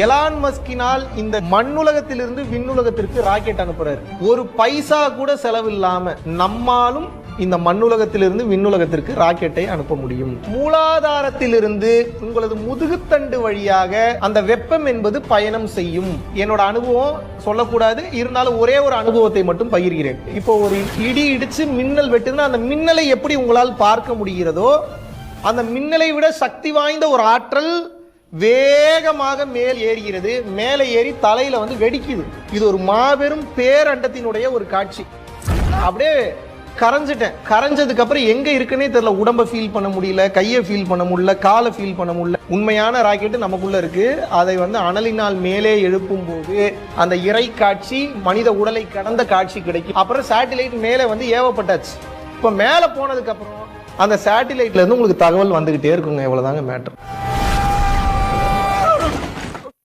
Elon மஸ்கினால் இந்த மண்ணுலகத்திலிருந்து விண்ணுலகத்திற்கு rocket அனுப்புறாரு. ஒரு பைசா கூட செலவில்லாம நம்மாலும் இந்த மண்ணுலகத்திலிருந்து விண்ணுலகத்திற்கு ராக்கெட்டை அனுப்ப முடியும். மூலாதாரத்திலிருந்து உங்களது முதுகுத்தண்டு வழியாக அந்த வெப்பம் என்பது பயணம் செய்யும். என்னோட அனுபவம் சொல்லக்கூடாது, இருந்தாலும் ஒரே ஒரு அனுபவத்தை மட்டும் பகிர்கிறேன். இப்போ ஒரு இடி இடிச்சு மின்னல் வெட்டுதுன்னா அந்த மின்னலை எப்படி உங்களால் பார்க்க முடிகிறதோ அந்த மின்னலை விட சக்தி வாய்ந்த ஒரு ஆற்றல் வேகமாக மேல் ஏறுகிறது. மேலே ஏறி தலையில வந்து வெடிக்குது. இது ஒரு மாபெரும் பேரண்டத்தினுடைய ஒரு காட்சி. அப்படியே கரைஞ்சிட்டேன். கரைஞ்சதுக்கு அப்புறம் எங்க இருக்குன்னே தெரியல. உடம்ப ஃபீல் பண்ண முடியல, கையை ஃபீல் பண்ண முடியல, காலை ஃபீல் பண்ண முடியல. உண்மையான ராக்கெட் நமக்குள்ள இருக்கு. அதை வந்து அனலினால் மேலே எழுப்பும் போது அந்த இறை காட்சி மனித உடலை கடந்த காட்சி கிடைக்கும். அப்புறம் சேட்டிலைட் மேலே வந்து ஏவப்பட்டாச்சு. இப்ப மேல போனதுக்கு அப்புறம் அந்த சேட்டிலைட்ல இருந்து உங்களுக்கு தகவல் வந்துகிட்டே இருக்குங்க. இவ்வளவுதாங்க மேட்டர்.